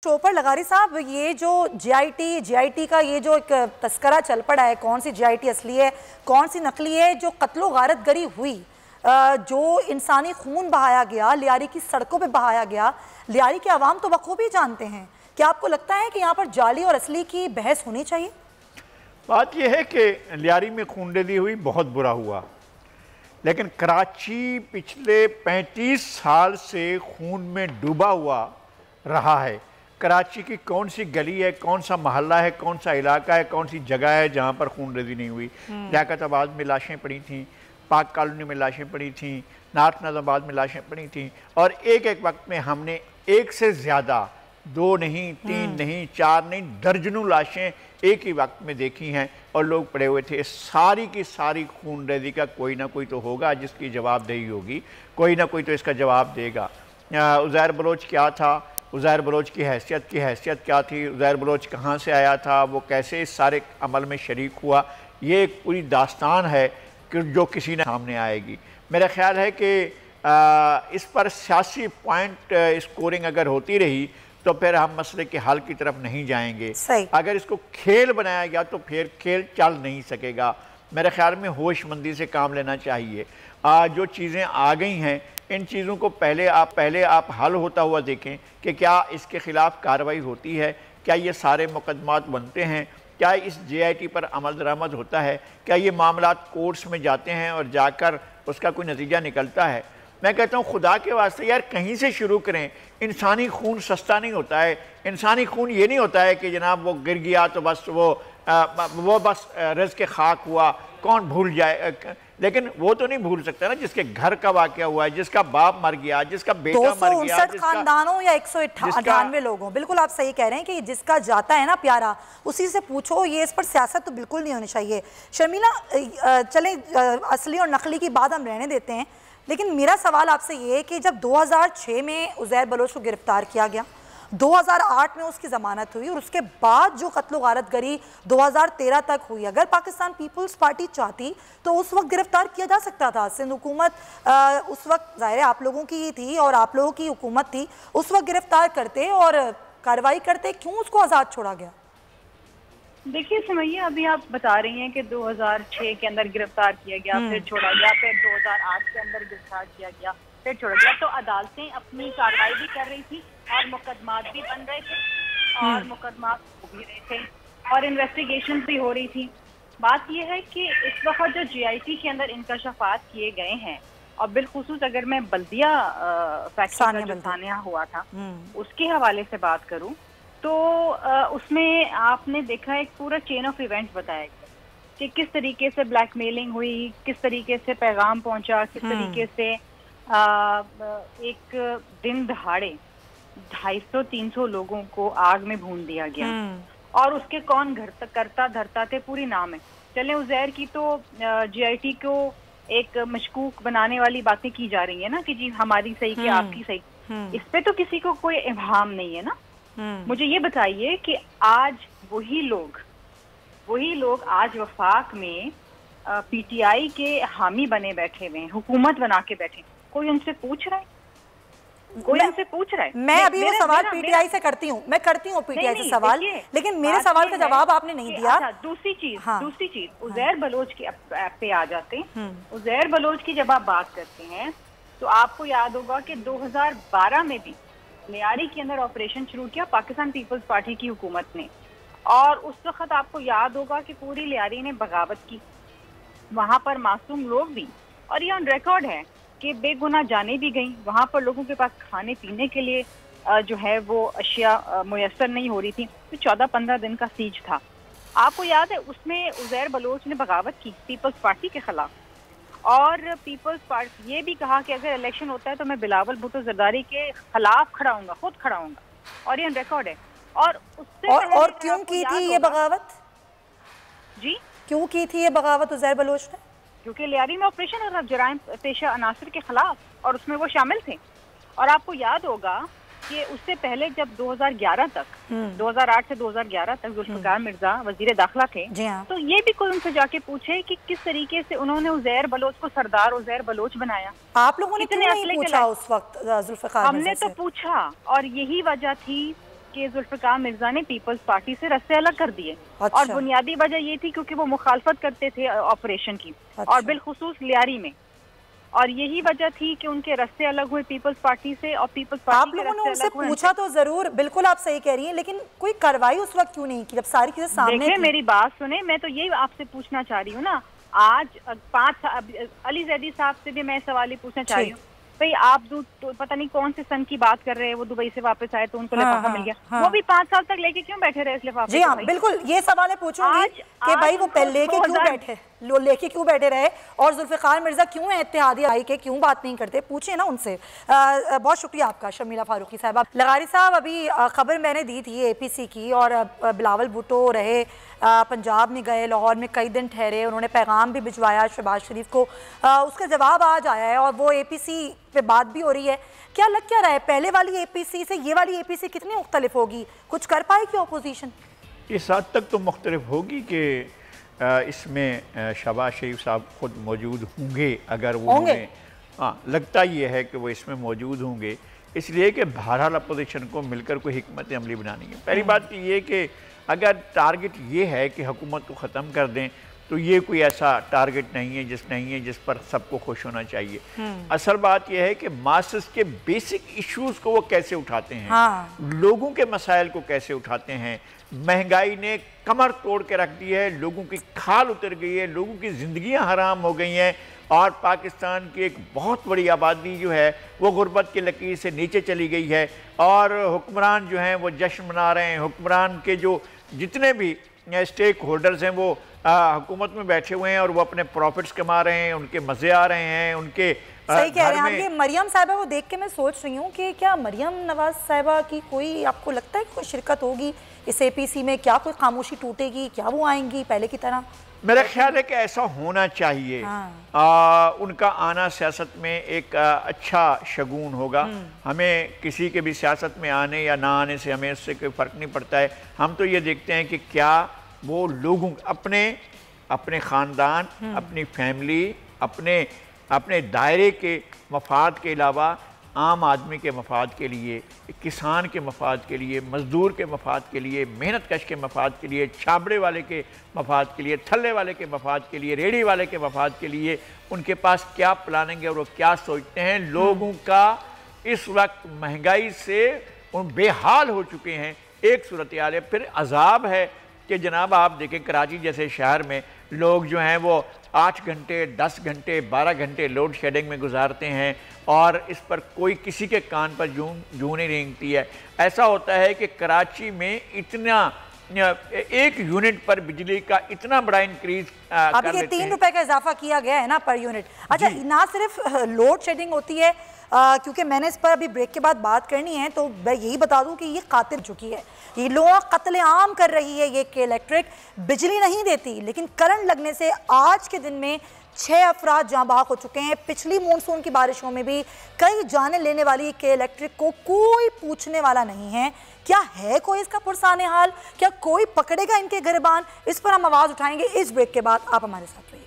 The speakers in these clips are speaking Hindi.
शो पर लगारी साहब, ये जो जीआईटी का ये जो एक तस्करा चल पड़ा है, कौन सी जीआईटी असली है कौन सी नकली है, जो कत्लो गारत गरी हुई, जो इंसानी खून बहाया गया, लियारी की सड़कों पे बहाया गया, लियारी के अवाम तो बखूबी जानते हैं। क्या आपको लगता है कि यहाँ पर जाली और असली की बहस होनी चाहिए? बात यह है कि लियारी में खूनरेज़ी हुई, बहुत बुरा हुआ, लेकिन कराची पिछले 35 साल से खून में डूबा हुआ रहा है। कराची की कौन सी गली है, कौन सा मोहल्ला है, कौन सा इलाका है, कौन सी जगह है जहाँ पर खूनरेज़ी नहीं हुई? लियाकताबाद में लाशें पड़ी थीं, पाक कॉलोनी में लाशें पड़ी थीं, नॉर्थ नाज़ाबाद में लाशें पड़ी थीं, और एक एक वक्त में हमने एक से ज़्यादा, 2 नहीं, 3 नहीं, 4 नहीं, दर्जनों लाशें एक ही वक्त में देखी हैं और लोग पड़े हुए थे। सारी की सारी खूनरेज़ी का कोई ना कोई तो होगा जिसकी जवाबदेही होगी, कोई ना कोई तो इसका जवाब देगा। उज़ैर बलोच क्या था, उज़ैर बलोच की हैसियत क्या थी, उज़ैर बलोच कहाँ से आया था, वो कैसे इस सारे अमल में शरीक हुआ, ये एक पूरी दास्तान है कि जो किसी ने सामने आएगी। मेरा ख्याल है कि इस पर सियासी पॉइंट स्कोरिंग अगर होती रही तो फिर हम मसले के हल की तरफ नहीं जाएंगे। अगर इसको खेल बनाया गया तो फिर खेल चल नहीं सकेगा। मेरे ख्याल में होशमंदी से काम लेना चाहिए। जो चीज़ें आ गई हैं, इन चीज़ों को पहले आप हल होता हुआ देखें कि क्या इसके ख़िलाफ़ कार्रवाई होती है, क्या ये सारे मुकदमात बनते हैं, क्या इस जीआईटी पर अमल दरामद होता है, क्या ये मामलात कोर्ट्स में जाते हैं और जाकर उसका कोई नतीजा निकलता है। मैं कहता हूँ खुदा के वास्ते यार कहीं से शुरू करें। इंसानी खून सस्ता नहीं होता है। इंसानी खून ये नहीं होता है कि जनाब वो गिर गया तो बस वो बस रज़ के खाक हुआ, कौन भूल जाए। लेकिन वो तो नहीं भूल सकता ना जिसके घर का वाक़या हुआ है, जिसका बाप मर गया, जिसका बेटा मर गया, 259 खानदानों या 198 लोगों। बिल्कुल आप सही कह रहे हैं कि जिसका जाता है ना प्यारा, उसी से पूछो। ये इस पर सियासत तो बिल्कुल नहीं होनी चाहिए। शर्मिला, चलें असली और नकली की बात हम रहने देते हैं, लेकिन मेरा सवाल आपसे ये है कि जब 2006 में उज़ैर बलोच को गिरफ्तार किया गया, 2008 में उसकी ज़मानत हुई और उसके बाद जो कत्लो गारत गरी 2013 तक हुई, अगर पाकिस्तान पीपल्स पार्टी चाहती तो उस वक्त गिरफ्तार किया जा सकता था। सिंध हुकूमत उस वक्त ज़ाहिर आप लोगों की ही थी और आप लोगों की हुकूमत थी, उस वक्त गिरफ्तार करते और कार्रवाई करते, क्यों उसको आज़ाद छोड़ा गया? देखिए समैया, अभी आप बता रही हैं कि 2006 के अंदर गिरफ्तार किया गया, फिर छोड़ा गया, फिर 2008 के अंदर गिरफ्तार किया गया, फिर छोड़ा गया। तो अदालतें अपनी कार्रवाई भी कर रही थी और मुकदमात भी बन रहे थे और मुकदमात हो भी रहे थे और इन्वेस्टिगेशन भी हो रही थी। बात यह है कि इस वक्त जो जीआईटी के अंदर इंकशाफात किए गए हैं, और बिलखुसूस अगर मैं बल्दिया फैक्ट्री का जो सानिया हुआ था उसके हवाले से बात करूँ तो उसमें आपने देखा एक पूरा चेन ऑफ इवेंट्स बताया गया कि किस तरीके से ब्लैकमेलिंग हुई, किस तरीके से पैगाम पहुंचा, किस तरीके से एक दिन दहाड़े 250-300 लोगों को आग में भून दिया गया और उसके कौन करता धरता थे पूरी नाम है। चले उज़ैर की तो जीआईटी को एक मशकूक बनाने वाली बातें की जा रही है ना कि जी हमारी सही कि आपकी सही, इस पे तो किसी को कोई इल्हाम नहीं है ना। मुझे ये बताइए कि आज वही लोग आज वफाक में पीटीआई के हामी बने बैठे हुए हैं, हुकूमत बना के बैठे। कोई उनसे पूछ रहा है? मैं अभी वो सवाल पीटीआई से करती हूँ, पीटीआई से सवाल, लेकिन मेरे सवाल का जवाब आपने नहीं दिया। अच्छा, दूसरी चीज उज़ैर बलोच के पे आ जाते हैं। उज़ैर बलोच की जब आप बात करते हैं तो आपको याद होगा कि 2012 में भी लियारी के अंदर ऑपरेशन शुरू किया पाकिस्तान पीपल्स पार्टी की हुकूमत ने, और उस वक्त आपको याद होगा कि पूरी लियारी ने बगावत की, वहां पर मासूम लोग भी, और ये ऑन रिकॉर्ड है कि बेगुनाह जाने भी गई, वहां पर लोगों के पास खाने पीने के लिए जो है वो अशिया मुयस्सर नहीं हो रही थी। तो 14-15 दिन का सीज था, आपको याद है। उसमें उज़ैर बलोच ने बगावत की पीपल्स पार्टी के खिलाफ, और पीपल्स पार्टी ये भी कहा कि अगर इलेक्शन होता है तो मैं बिलावल भुट्टो जरदारी के खिलाफ खड़ा होऊंगा, खुद खड़ा होऊंगा, और ये रिकॉर्ड है। और उससे और क्यों की थी ये बगावत? जी, क्यों की थी ये बगावत उज़ैर बलोच ने? क्योंकि लियारी में ऑपरेशन हो रहा जराइम पेशा अनासर के खिलाफ, और उसमें वो शामिल थे। और आपको याद होगा कि उससे पहले जब 2011 तक 2008 से 2011 तक जुल्फ़िकार मिर्जा वजीर दाखिला थे, तो ये भी कोई उनसे जाके पूछे कि किस तरीके से उन्होंने उज़ैर बलोच को सरदार उज़ैर बलोच बनाया। आप लोगों ने क्यों नहीं पूछा उस वक्त जुल्फ़िकार? हमने तो पूछा, और यही वजह थी कि जुल्फिकार मिर्जा ने पीपल्स पार्टी से रस्ते अलग कर दिए। अच्छा। और बुनियादी वजह ये थी क्योंकि वो मुखालफत करते थे ऑपरेशन की। अच्छा। और बिलखुसूस लियारी में, और यही वजह थी कि उनके रस्ते अलग हुए पीपल्स पार्टी से, और पीपल्स पार्टी आप लोगों ने उनसे पूछा तो जरूर, बिल्कुल आप सही कह रही हैं, लेकिन कोई कार्रवाई उस वक्त क्यों नहीं की जब सारी चीजें सामने देखिए मेरी बात सुने, मैं तो यही आपसे पूछना चाह रही हूँ ना, आज 5 अली जैदी साहब से भी मैं सवाल ही पूछना चाह रही हूँ भाई, आप तो पता नहीं कौन से सन की बात कर रहे हैं, वो दुबई से वापस आए तो उनको लिफाफा मिल गया, वो भी 5 साल तक लेके क्यों बैठे रहे इस लिफाफे? जी हाँ, बिल्कुल ये सवाल मैं पूछूंगी कि भाई वो लेके क्यों बैठे, लेके क्यों बैठे रहे, और जुल्फिकार मिर्जा क्यों है इत्तेहादी आई के, क्यों बात नहीं करते, पूछिए ना उनसे। बहुत शुक्रिया आपका शर्मिला फारूकी साहब। लगारी साहब, अभी खबर मैंने दी थी APC की, और बिलावल भुट्टो रहे पंजाब में गए, लाहौर में कई दिन ठहरे, उन्होंने पैगाम भी भिजवाया शहबाज शरीफ को, उसका जवाब आज आया है और वो APC पे बात भी हो रही है। क्या लग क्या रहा है, पहले वाली APC से ये वाली APC कितनी मुख्तलिफ होगी, कुछ कर पाएगी अपोजिशन? इस हद तक तो मुख्तलिफ होगी कि इसमें शहबाज शरीफ साहब खुद मौजूद होंगे, अगर वो होंगे। हाँ, लगता ये है कि वो इसमें मौजूद होंगे, इसलिए कि बहरहाल अपोजिशन को मिलकर कोई हिकमत अमली बनानी है। पहली बात तो ये कि अगर टारगेट ये है कि हुकूमत को ख़त्म कर दें, तो ये कोई ऐसा टारगेट नहीं है जिस पर सबको खुश होना चाहिए। असल बात यह है कि मासस के बेसिक इश्यूज़ को वो कैसे उठाते हैं, लोगों के मसाइल को कैसे उठाते हैं। महंगाई ने कमर तोड़ के रख दी है, लोगों की खाल उतर गई है, लोगों की ज़िंदगियां हराम हो गई हैं, और पाकिस्तान की एक बहुत बड़ी आबादी जो है वो गुर्बत की लकीर से नीचे चली गई है, और हुक्मरान जो हैं वो जश्न मना रहे हैं। हुक्मरान के जो जितने भी स्टेक होल्डर्स हैं वो हुकूमत में बैठे हुए हैं और वो अपने प्रॉफिट्स कमा रहे हैं, उनके मज़े आ रहे हैं, उनके सही कह रहे हैं आप। ये मरियम साहिबा को देख के मैं सोच रही हूँ कि क्या मरियम नवाज साहिबा की कोई, आपको लगता है कि कोई शिरकत होगी इस APC में, क्या कोई खामोशी टूटेगी, क्या वो आएंगी पहले की तरह? मेरा ख्याल है कि ऐसा होना चाहिए। उनका आना सियासत में एक अच्छा शगुन होगा। हमें किसी के भी सियासत में आने या ना आने से हमें उससे कोई फ़र्क नहीं पड़ता है। हम तो ये देखते हैं कि क्या वो लोगों अपने ख़ानदान, अपनी फैमिली, अपने दायरे के मफाद के अलावा आम आदमी के मफाद के लिए, किसान के मफाद के लिए, मज़दूर के मफाद के लिए, मेहनत कश के मफाद के लिए, छाबड़े वाले के मफाद के लिए, थल्ले वाले के मफाद के लिए, रेडी वाले के मफाद के लिए उनके पास क्या प्लानिंग है और वो क्या सोचते हैं। लोगों का इस वक्त महंगाई से उन बेहाल हो चुके हैं। एक सूरत हाल है। फिर अजाब है कि जनाब आप देखें कराची जैसे शहर में लोग जो हैं वो 8 घंटे, 10 घंटे, 12 घंटे लोड शेडिंग में गुजारते हैं, और इस पर कोई किसी के कान पर जूं नहीं रेंगती है। ऐसा होता है कि कराची में इतना 1 यूनिट पर बिजली का इतना बड़ा इंक्रीज अब ये 3 रुपए का इजाफा किया गया है ना पर यूनिट। अच्छा, ना सिर्फ लोड शेडिंग होती है, क्योंकि मैंने इस पर अभी ब्रेक के बाद बात करनी है, तो मैं यही बता दूं कि ये कातिल चुकी है, ये लोग कत्ले आम कर रही है। ये के इलेक्ट्रिक बिजली नहीं देती, लेकिन करंट लगने से आज के दिन में 6 अफराद जाँ बहक हो चुके हैं। पिछली मानसून की बारिशों में भी कई जाने लेने वाली के इलेक्ट्रिक को कोई पूछने वाला नहीं है। क्या है कोई इसका पुरसाने हाल? क्या कोई पकड़ेगा इनके गिरबान? इस पर हम आवाज़ उठाएंगे इस ब्रेक के बाद। आप हमारे साथ रहिए।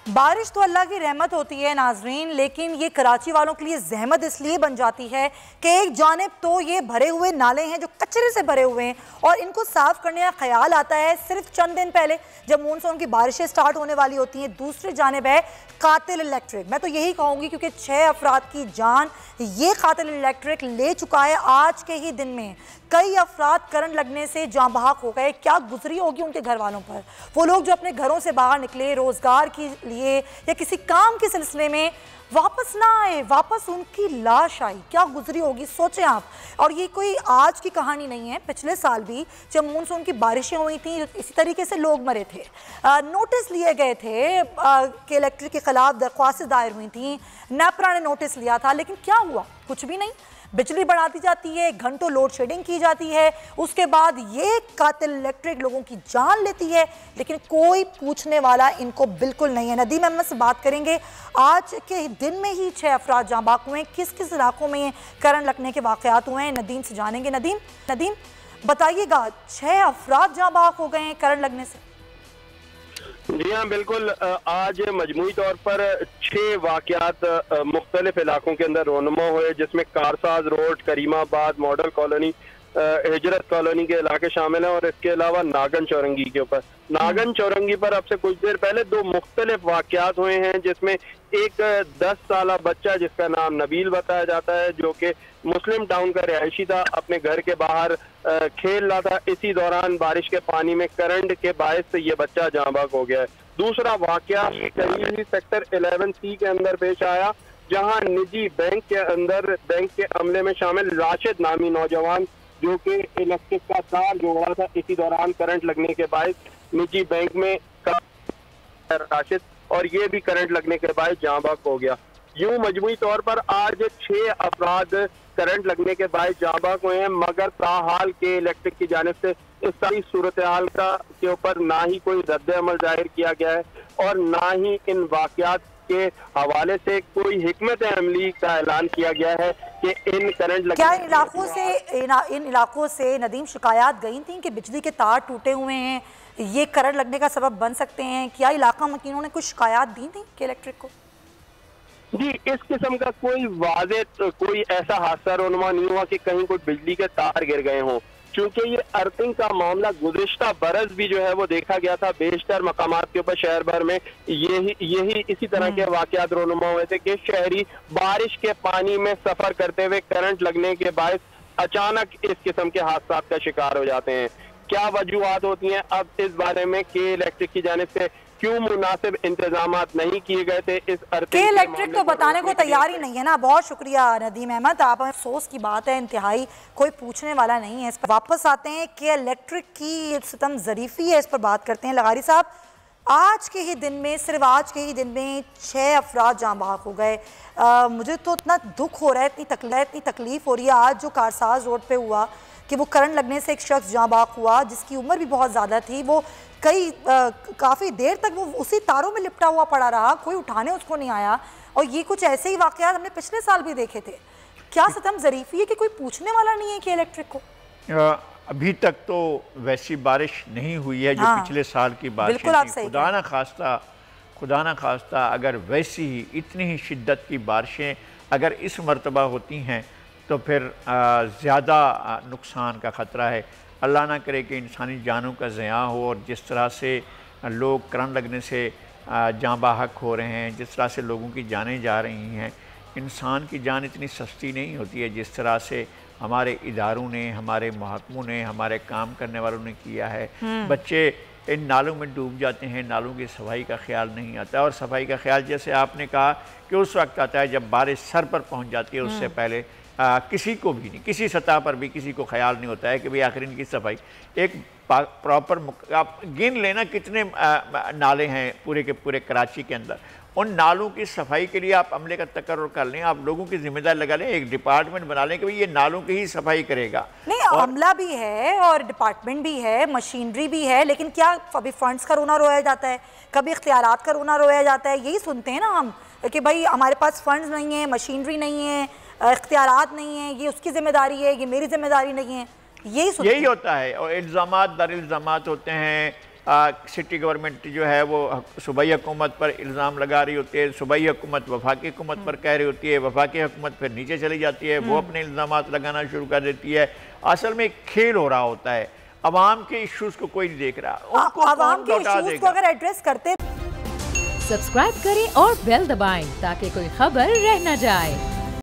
बारिश तो अल्लाह की रहमत होती है नाजरीन, लेकिन ये कराची वालों के लिए जहमत इसलिए बन जाती है कि एक जानिब तो ये भरे हुए नाले हैं जो कचरे से भरे हुए हैं, और इनको साफ़ करने का ख्याल आता है सिर्फ चंद दिन पहले जब मानसून की बारिशें स्टार्ट होने वाली होती हैं। दूसरी जानिब है कातिल इलेक्ट्रिक। मैं तो यही कहूँगी क्योंकि 6 अफराद की जान ये कातिल इलेक्ट्रिक ले चुका है। आज के ही दिन में कई अफराद करंट लगने से जाँ बहक हो गए। क्या गुजरी होगी उनके घर वालों पर? वो लोग जो अपने घरों से बाहर निकले रोज़गार के लिए या किसी काम के सिलसिले में, वापस ना आए, वापस उनकी लाश आई, क्या गुजरी होगी सोचें आप। और ये कोई आज की कहानी नहीं है, पिछले साल भी जब मानसून की बारिशें हुई थी इसी तरीके से लोग मरे थे। नोटिस लिए गए थे कि इलेक्ट्रिक के खिलाफ दरख्वास्तें दायर हुई थी, नेपरा ने नोटिस लिया था, लेकिन क्या हुआ? कुछ भी नहीं। बिजली बढ़ा दी जाती है, घंटों लोड शेडिंग की जाती है, उसके बाद ये कातिल इलेक्ट्रिक लोगों की जान लेती है, लेकिन कोई पूछने वाला इनको बिल्कुल नहीं है। नदीम अहमद से बात करेंगे। आज के दिन में ही 6 अफराद जाँ बाक हुए हैं। किस किस इलाकों में करंट लगने के वाक़यात हुए हैं, नदीम से जानेंगे। नदीम बताइएगा, 6 अफराद जाँ बाक हो गए हैं करंट लगने से। जी हाँ, बिल्कुल। आज मजमूई तौर पर 6 वाक़यात मुख्तलिफ इलाकों के अंदर रोनुमा हुए, जिसमें Karsaz road, Karimabad, model colony, हिजरत कॉलोनी के इलाके शामिल हैं और इसके अलावा नागन चौरंगी के ऊपर। नागन चौरंगी पर अब से कुछ देर पहले 2 मुख्तलिफ वाक़यात हुए हैं, जिसमें एक 10 साला बच्चा जिसका नाम नबील बताया जाता है, जो कि मुस्लिम टाउन का रिहायशी था, अपने घर के बाहर खेल रहा था। इसी दौरान बारिश के पानी में करंट के बायस से ये बच्चा जाँ बाक हो गया है। दूसरा वाक़या करीबी सेक्टर 11C के अंदर पेश आया, जहां निजी बैंक के अमले में शामिल राशिद नामी नौजवान, जो कि इलेक्ट्रिक का तार जोड़ रहा था, इसी दौरान करंट लगने के बाद निजी बैंक में राशिद, और ये भी करंट लगने के बाद जाँ बाक हो गया। यूं मजमूई तौर पर आज 6 अफराद करंट लगने के बाद जाँ बाक हुए हैं, मगर ताहाल के इलेक्ट्रिक की जानिब से इस सारी सूरत हाल के ऊपर ना ही कोई रद्द अमल जाहिर किया गया है और ना ही इन वाक़यात के हवाले से कोई हिकमत अमली का ऐलान किया गया है कि इन करंट क्या इन इलाकों से नदीम शिकायत गई थी कि बिजली के तार टूटे हुए हैं, ये करंट लगने का सबब बन सकते हैं? क्या इलाका मकीनों ने कुछ शिकायत दी थी कि इलेक्ट्रिक को? जी, इस किस्म का कोई वाज़े कोई ऐसा हादसा रोनुमा नहीं हुआ कि कहीं कोई बिजली के तार गिर गए हों, क्योंकि ये अर्थिंग का मामला गुज़िश्ता बरस भी जो है वो देखा गया था। बेशतर मकामात के ऊपर शहर भर में यही इसी तरह के वाक़यात रोनुमा हुए थे कि शहरी बारिश के पानी में सफ़र करते हुए करंट लगने के बायस अचानक इस किस्म के हादसात का शिकार हो जाते हैं। क्या वजूहात होती हैं अब इस बारे में कि इलेक्ट्रिक की जानिब से क्यों मुनासिब इंतजाम नहीं किए गए थे इस अर्थिंग? इलेक्ट्रिक तो बताने को तैयार ही नहीं है ना। बहुत शुक्रिया नदीम अहमद, आप अफसोस की बात है इंतहाई, कोई पूछने वाला नहीं है इस पर। वापस आते हैं कि इलेक्ट्रिक की सितम ज़रीफ़ी है, इस पर बात करते हैं। लगारी साहब, आज के ही दिन में, सिर्फ आज के ही दिन में 6 अफराद जाँ बाक हो गए। मुझे तो इतना दुख हो रहा है, इतनी तकलीफ़ हो रही है। आज जो कारसाज रोड पे हुआ कि वो करंट लगने से एक शख्स जाँ बाक हुआ, जिसकी उम्र भी बहुत ज़्यादा थी, वो काफ़ी देर तक वो उसी तारों में लिपटा हुआ पड़ा रहा, कोई उठाने उसको नहीं आया। और ये कुछ ऐसे ही वाक़यात हमने पिछले साल भी देखे थे। क्या सितम ज़रीफ़ी है कि कोई पूछने वाला नहीं है कि इलेक्ट्रिक को? अभी तक तो वैसी बारिश नहीं हुई है जो पिछले साल की बारिश थी। खुदा ना खास्ता अगर वैसी ही इतनी ही शिद्दत की बारिशें अगर इस मरतबा होती हैं तो फिर ज़्यादा नुकसान का ख़तरा है। अल्लाह ना करे कि इंसानी जानों का ज़िया हो, और जिस तरह से लोग करंट लगने से जाँ बाहक हो रहे हैं, जिस तरह से लोगों की जानें जा रही हैं, इंसान की जान इतनी सस्ती नहीं होती है जिस तरह से हमारे इदारों ने, हमारे महकमों ने, हमारे काम करने वालों ने किया है। बच्चे इन नालों में डूब जाते हैं, नालों की सफाई का ख्याल नहीं आता। और सफाई का ख्याल जैसे आपने कहा कि उस वक्त आता है जब बारिश सर पर पहुँच जाती है, उससे पहले किसी को भी नहीं, किसी सतह पर भी किसी को ख्याल नहीं होता है कि भाई आखिर इनकी सफाई एक प्रॉपर। आप गिन लेना कितने नाले हैं पूरे के पूरे कराची के अंदर, उन नालों की सफाई के लिए आप अमले का तकर्रुर कर लें, आप लोगों की जिम्मेदारी लगा लें, एक डिपार्टमेंट बना लें कि भाई ये नालों की ही सफाई करेगा। नहीं, अमला भी है और डिपार्टमेंट भी है, मशीनरी भी है, लेकिन क्या कभी फंड्स का रोना रोया जाता है, कभी इख्तियारात का रोना रोया जाता है। यही सुनते हैं ना हम कि भाई हमारे पास फंड्स नहीं है, मशीनरी नहीं है, इख्तियारात नहीं है, ये उसकी जिम्मेदारी है, ये मेरी जिम्मेदारी नहीं है, यही होता है। और इल्ज़ामात दर इल्ज़ामात होते हैं। सिटी गवर्नमेंट जो है वो सूबाई हुकूमत पर इल्ज़ाम लगा रही होती है, सूबाई हुकूमत वफाकी हुकूमत पर कह रही होती है, वफाकी हुकूमत फिर नीचे चली जाती है, वो अपने इल्ज़ामात लगाना शुरू कर देती है। असल में खेल हो रहा होता है, अवाम के इश्यूज़ को कोई नहीं देख रहा, उनको अवाम के इश्यूज़ को अगर एड्रेस करते। सब्सक्राइब करें और बेल दबाएं ताकि कोई खबर रह न जाए।